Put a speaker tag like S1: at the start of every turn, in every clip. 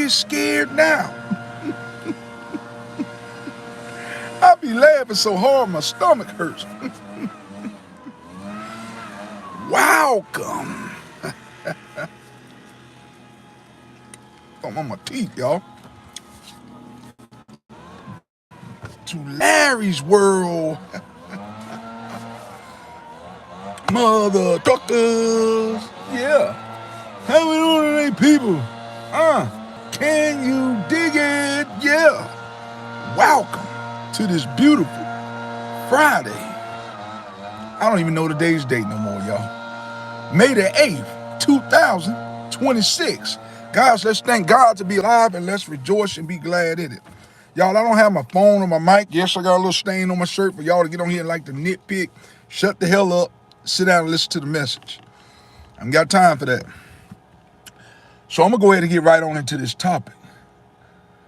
S1: get scared now. I be laughing so hard my stomach hurts. Welcome. I'm on my teeth, y'all. To Larry's World. Mother truckers. Yeah. How we doing today, people? Can you dig it? Yeah. Welcome to this beautiful Friday. I don't even know the day's date no more, y'all. May the 8th, 2026. Guys, let's thank God to be alive and let's rejoice and be glad in it. Y'all, I don't have my phone or my mic. Yes, I got a little stain on my shirt for y'all to get on here and like to nitpick. Shut the hell up. Sit down and listen to the message. I haven't got time for that. So I'm going to go ahead and get right on into this topic.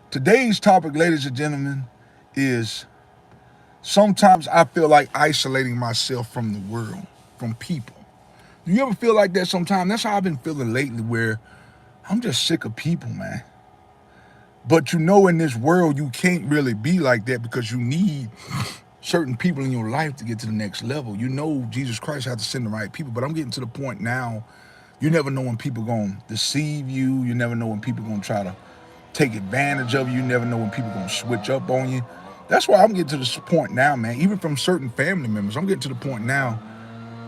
S1: Today's topic, ladies and gentlemen, is sometimes I feel like isolating myself from the world, from people. Do you ever feel like that sometimes? That's how I've been feeling lately, where I'm just sick of people, man. But you know, in this world, you can't really be like that because you need certain people in your life to get to the next level. You know, Jesus Christ has to send the right people, but I'm getting to the point now, you never know when people going to deceive you. You never know when people going to try to take advantage of you. You never know when people going to switch up on you. That's why I'm getting to this point now, man. Even from certain family members, I'm getting to the point now,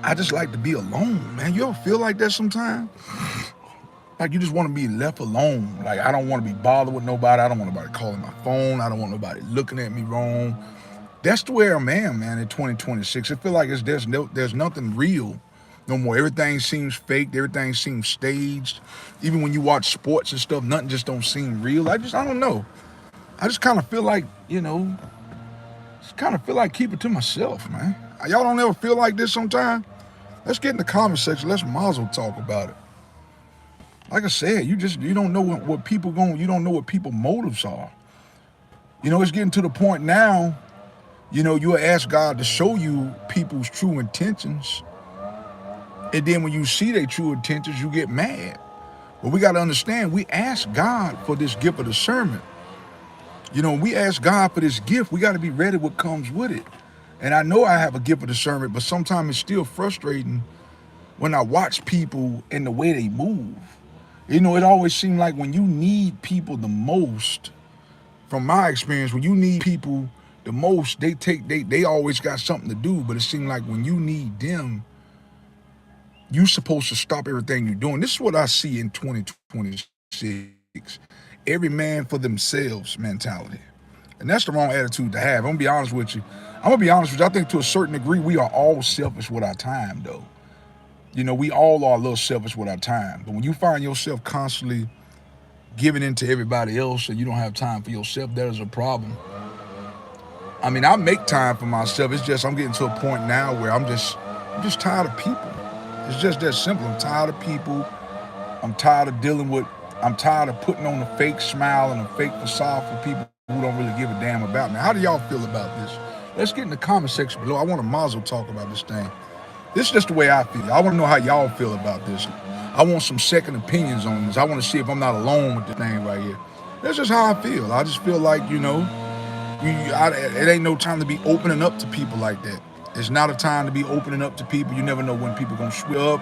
S1: I just like to be alone, man. You ever feel like that sometimes? Like you just want to be left alone. Like I don't want to be bothered with nobody. I don't want nobody calling my phone. I don't want nobody looking at me wrong. That's the way I'm at, man, in 2026. I feel like there's nothing real no more. Everything seems fake. Everything seems staged. Even when you watch sports and stuff, nothing just don't seem real. I don't know. I just kind of feel like, keep it to myself, man. Y'all don't ever feel like this sometimes? Let's get in the comment section. Let's mazel talk about it. Like I said, you don't know what people you don't know what people's motives are. It's getting to the point now, you'll ask God to show you people's true intentions. And then when you see their true intentions, you get mad. But we got to understand, we ask God for this gift of discernment. We ask God for this gift. We got to be ready what comes with it. And I know I have a gift of discernment, but sometimes it's still frustrating when I watch people and the way they move. It always seems like when you need people the most, from my experience, when you need people the most, they always got something to do. But it seems like when you need them, you're supposed to stop everything you're doing. This is what I see in 2026. Every man for themselves mentality. And that's the wrong attitude to have. I'm gonna be honest with you. I think to a certain degree, we are all selfish with our time, though. We all are a little selfish with our time. But when you find yourself constantly giving in to everybody else and you don't have time for yourself, that is a problem. I mean, I make time for myself. It's just I'm getting to a point now where I'm just tired of people. It's just that simple. I'm tired of people. I'm tired of putting on a fake smile and a fake facade for people who don't really give a damn about me. How do y'all feel about this? Let's get in the comment section below. I want to mazel talk about this thing. This is just the way I feel. I want to know how y'all feel about this. I want some second opinions on this. I want to see if I'm not alone with this thing right here. That's just how I feel. I just feel like, it ain't no time to be opening up to people like that. It's not a time to be opening up to people. You never know when people going to switch up.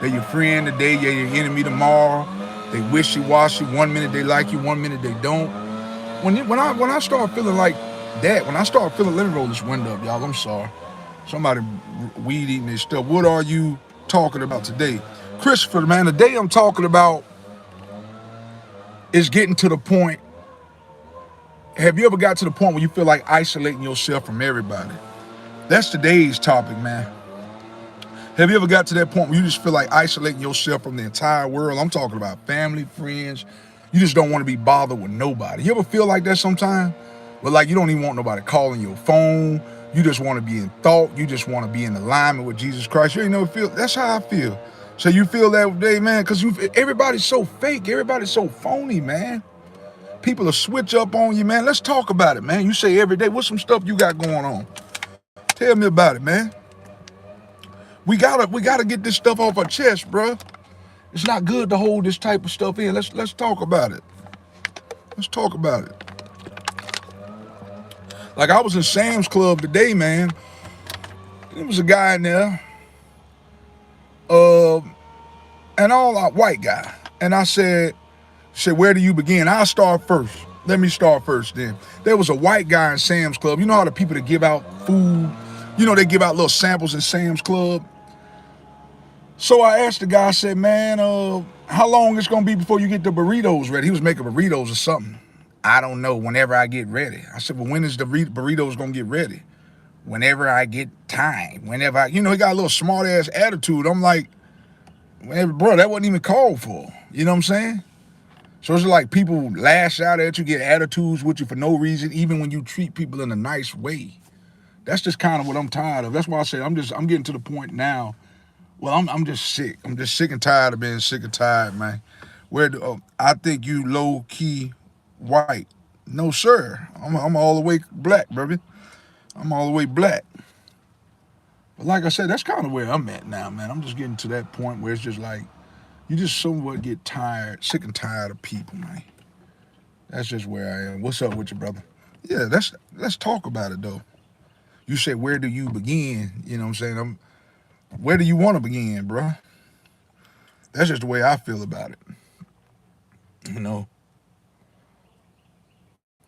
S1: They're your friend today, they're your enemy tomorrow. They wishy-washy. 1 minute they like you, 1 minute they don't. When I start feeling like that, let me roll this window up, y'all. I'm sorry. Somebody weed eating their stuff. What are you talking about today? Christopher, man, the day I'm talking about is getting to the point. Have you ever got to the point where you feel like isolating yourself from everybody? That's today's topic, man. Have you ever got to that point where you just feel like isolating yourself from the entire world? I'm talking about family, friends. You just don't want to be bothered with nobody. You ever feel like that sometimes? But like you don't even want nobody calling your phone. You just want to be in thought. You just want to be in alignment with Jesus Christ. You ain't never feel. That's how I feel. So you feel that day, man, because everybody's so fake. Everybody's so phony, man. People will switch up on you, man. Let's talk about it, man. You say every day, what's some stuff you got going on? Tell me about it, man. We gotta get this stuff off our chest, bro. It's not good to hold this type of stuff in. Let's talk about it. Let's talk about it. Like I was in Sam's Club today, man. There was a guy in there, uh, and all a white guy. And I said, where do you begin? I'll start first. Let me start first then. There was a white guy in Sam's Club. You know how the people that give out food, they give out little samples in Sam's Club? So I asked the guy, I said, man, how long it's gonna be before you get the burritos ready? He was making burritos or something. I don't know, whenever I get ready. I said, well, when is the burritos gonna get ready? Whenever I get time. Whenever he got a little smart ass attitude. I'm like, man, bro, that wasn't even called for. You know what I'm saying? So it's like people lash out at you, get attitudes with you for no reason, even when you treat people in a nice way. That's just kind of what I'm tired of. That's why I say I'm getting to the point now. Well, I'm just sick. I'm just sick and tired of being sick and tired, man. I think you low key white. No, sir. I'm all the way black, baby. I'm all the way black. But like I said, that's kind of where I'm at now, man. I'm just getting to that point where it's just like, you just somewhat get tired, sick and tired of people, man. That's just where I am. What's up with you, brother? Yeah, let's talk about it, though. You said, where do you begin? You know what I'm saying? Where do you want to begin, bro? That's just the way I feel about it.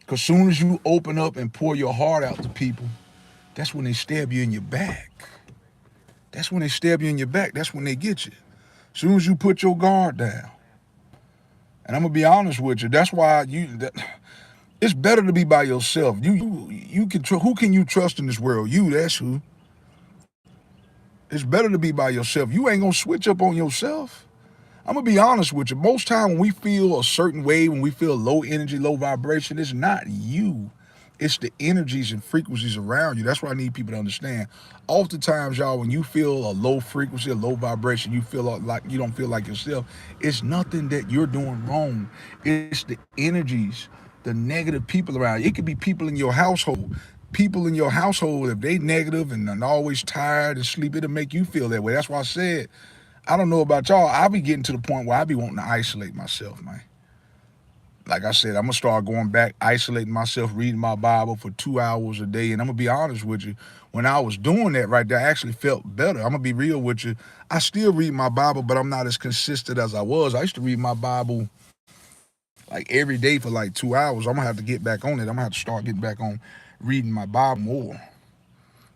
S1: Because soon as you open up and pour your heart out to people, that's when they stab you in your back. That's when they stab you in your back. That's when they get you. Soon as you put your guard down. And I'm gonna be honest with you. That's why it's better to be by yourself. You can who can you trust in this world? You. That's who. It's better to be by yourself. You ain't gonna switch up on yourself. I'm gonna be honest with you. Most time when we feel a certain way, when we feel low energy, low vibration, it's not you. It's the energies and frequencies around you. That's what I need people to understand. Oftentimes, y'all, when you feel a low frequency, a low vibration, you feel like you don't feel like yourself. It's nothing that you're doing wrong. It's the energies, the negative people around you. It could be people in your household. People in your household, if they negative and always tired and sleep, it'll make you feel that way. That's why I said, I don't know about y'all. I be getting to the point where I be wanting to isolate myself, man. Like I said, I'm gonna start going back, isolating myself, reading my Bible for 2 hours a day. And I'm gonna be honest with you, when I was doing that right there, I actually felt better. I'm gonna be real with you. I still read my Bible, but I'm not as consistent as I was. I used to read my Bible like every day for like 2 hours. I'm gonna have to get back on it. I'm gonna have to start getting back on reading my Bible more.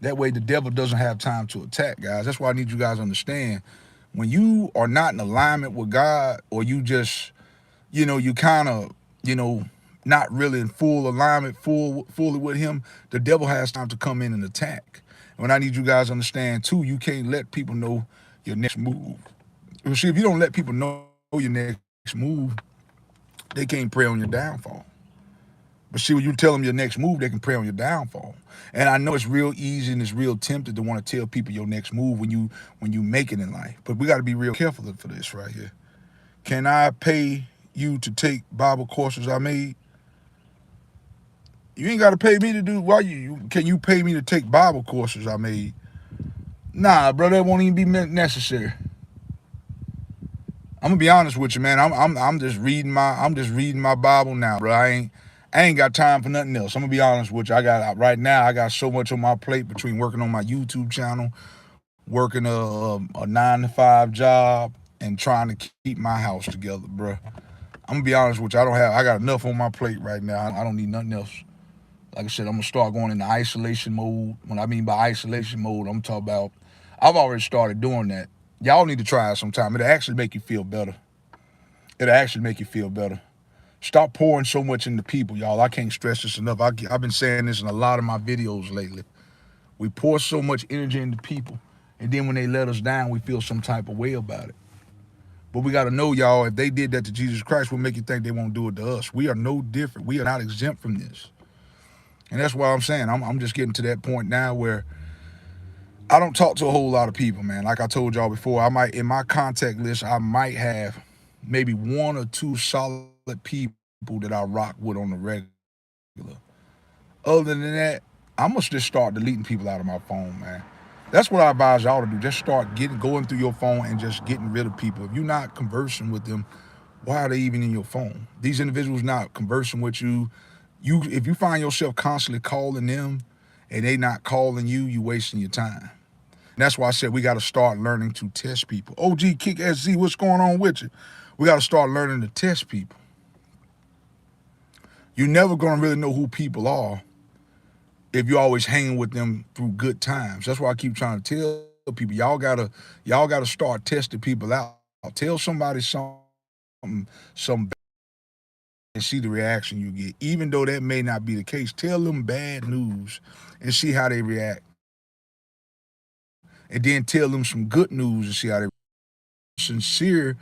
S1: That way the devil doesn't have time to attack, guys. That's why I need you guys to understand. When you are not in alignment with God, or you just, you kind of, not really in full alignment, fully with him, the devil has time to come in and attack. And what I need you guys to understand too, you can't let people know your next move. See, if you don't let people know your next move, they can't pray on your downfall. But see, when you tell them your next move, they can pray on your downfall. And I know it's real easy and it's real tempted to want to tell people your next move when you make it in life. But we got to be real careful for this right here. Can I pay you to take Bible courses I made? You ain't got to pay me to do. Can you pay me to take Bible courses I made? Nah, bro, that won't even be necessary. I'm gonna be honest with you, man. I'm just reading my Bible now, bro. I ain't got time for nothing else. I'm gonna be honest with you. I got so much on my plate between working on my YouTube channel, working a 9-to-5 job, and trying to keep my house together, bro. I'm gonna be honest with you. I got enough on my plate right now. I don't need nothing else. Like I said, I'm gonna start going into isolation mode. When I mean by isolation mode, I'm talking about, I've already started doing that. Y'all need to try it sometime. It'll actually make you feel better. Stop pouring so much into people, y'all. I can't stress this enough. I've been saying this in a lot of my videos lately. We pour so much energy into people, and then when they let us down, we feel some type of way about it. But we got to know, y'all, if they did that to Jesus Christ, we'll make you think they won't do it to us. We are no different. We are not exempt from this. And that's why I'm saying I'm just getting to that point now where I don't talk to a whole lot of people, man. Like I told y'all before, in my contact list, I might have maybe 1 or 2 solid people that I rock with on the regular. Other than that, I must just start deleting people out of my phone, man. That's what I advise y'all to do. Just start going through your phone and just getting rid of people. If you're not conversing with them, Why are they even in your phone? These individuals not conversing with you. If you find yourself constantly calling them and they not calling you, you wasting your time. And that's why I said we got to start learning to test people. OG Kick SZ, what's going on with you? We got to start learning to test people. You're never going to really know who people are if you're always hanging with them through good times. That's why I keep trying to tell people, y'all gotta start testing people out. Tell somebody some and see the reaction you get. Even though that may not be the case, tell them bad news and see how they react. And then tell them some good news and see how they sincere.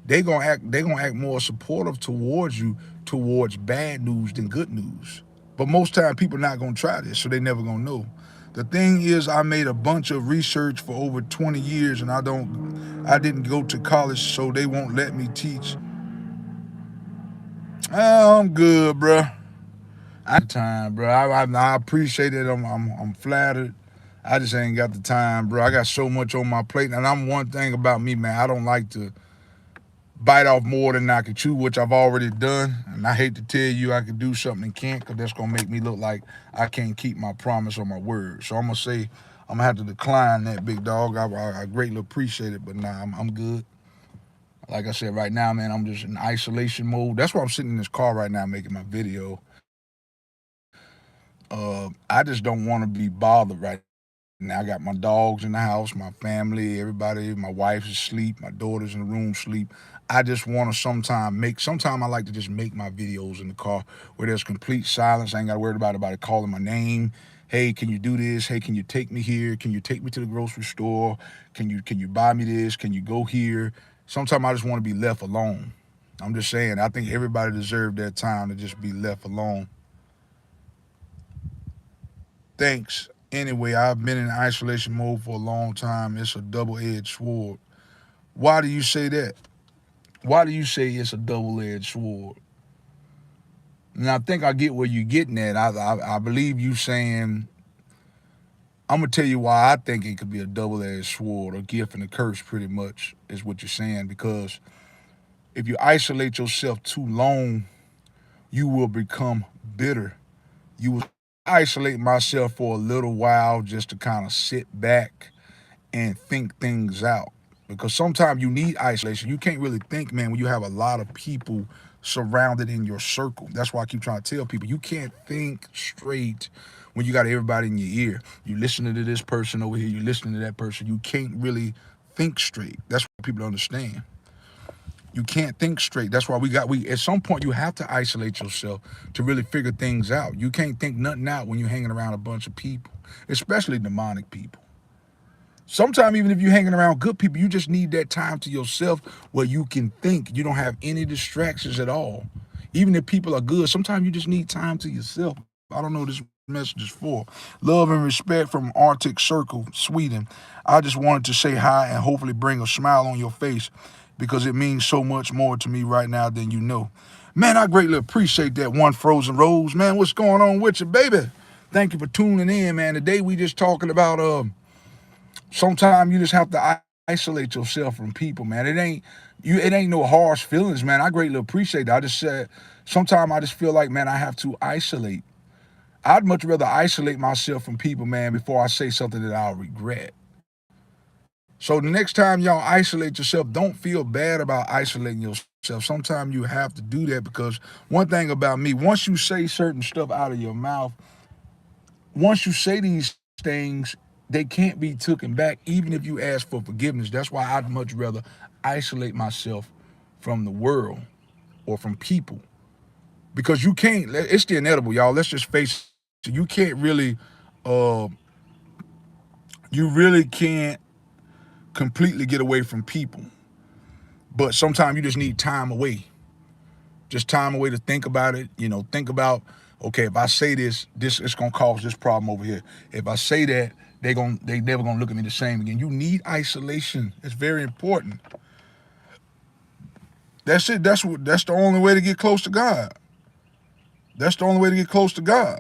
S1: They gonna act more supportive towards you towards bad news than good news. But most time people not gonna try this, so they never gonna know. The thing is, I made a bunch of research for over 20 years, and I didn't go to college, so they won't let me teach. Oh, I'm good, bro. I time, bro. I appreciate it. I'm flattered. I just ain't got the time, bro. I got so much on my plate, and I'm one thing about me, man. I don't like to bite off more than I can chew, which I've already done. And I hate to tell you I can do something and can't, because that's going to make me look like I can't keep my promise or my word. So I'm going to say I'm going to have to decline that, big dog. I greatly appreciate it, but nah, I'm good. Like I said, right now, man, I'm just in isolation mode. That's why I'm sitting in this car right now making my video. I just don't want to be bothered right now. I got my dogs in the house, my family, everybody, my wife's asleep, my daughter's in the room sleep. I just want to sometime I like to just make my videos in the car where there's complete silence. I ain't got to worry about it calling my name. Hey, can you do this? Hey, can you take me here? Can you take me to the grocery store? Can you buy me this? Can you go here? Sometimes I just want to be left alone. I'm just saying, I think everybody deserves their time to just be left alone. Thanks. Anyway, I've been in isolation mode for a long time. It's a double-edged sword. Why do you say that? Why do you say it's a double-edged sword? And I think I get where you're getting at. I believe you saying, I'm going to tell you why I think it could be a double-edged sword, a gift and a curse, pretty much, is what you're saying. Because if you isolate yourself too long, you will become bitter. You will isolate myself for a little while just to kind of sit back and think things out. Because sometimes you need isolation. You can't really think, man, when you have a lot of people surrounded in your circle. That's why I keep trying to tell people, you can't think straight when you got everybody in your ear. You listening to this person over here, you listening to that person. You can't really think straight. That's what people understand. You can't think straight. That's why we at some point you have to isolate yourself to really figure things out. You can't think nothing out when you're hanging around a bunch of people, especially demonic people. Sometimes even if you're hanging around good people, you just need that time to yourself where you can think. You don't have any distractions at all. Even if people are good, sometimes you just need time to yourself. I don't know what this message is for. Love and respect from Arctic Circle, Sweden. I just wanted to say hi and hopefully bring a smile on your face because it means so much more to me right now than you know. Man, I greatly appreciate that, One Frozen Rose. Man, what's going on with you, baby? Thank you for tuning in, man. Today we just talking about sometimes you just have to isolate yourself from people, man. It ain't no harsh feelings, man. I greatly appreciate that. I just said sometimes I just feel like, man, I have to isolate. I'd much rather isolate myself from people, man, before I say something that I'll regret. So the next time y'all isolate yourself, don't feel bad about isolating yourself. Sometimes you have to do that because one thing about me, once you say certain stuff out of your mouth, once you say these things, they can't be taken back, even if you ask for forgiveness. That's why I'd much rather isolate myself from the world or from people. Because you can't, it's the inedible, y'all. Let's just face it. You can't really, you really can't completely get away from people. But sometimes you just need time away. Just time away to think about it. Think about, okay, if I say this it's gonna cause this problem over here. If I say that, they never gonna look at me the same again. You need isolation. It's very important. That's it. That's the only way to get close to God. That's the only way to get close to God.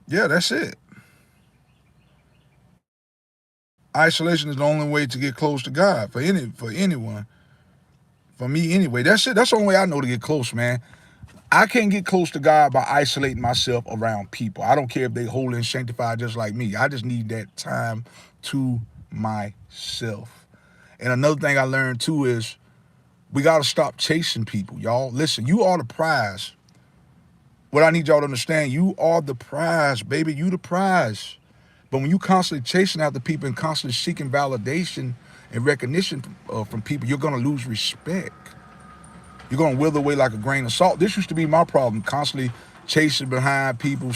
S1: Yeah, that's it. Isolation is the only way to get close to God for anyone. For me anyway. That's it. That's the only way I know to get close, man. I can't get close to God by isolating myself around people. I don't care if they holy and sanctified just like me. I just need that time to myself. And another thing I learned too is we got to stop chasing people, y'all. Listen, you are the prize. What I need y'all to understand, you are the prize, baby. You the prize. But when you constantly chasing after people and constantly seeking validation and recognition from people, you're going to lose respect. You're going to wither away like a grain of salt. This used to be my problem, constantly chasing behind people.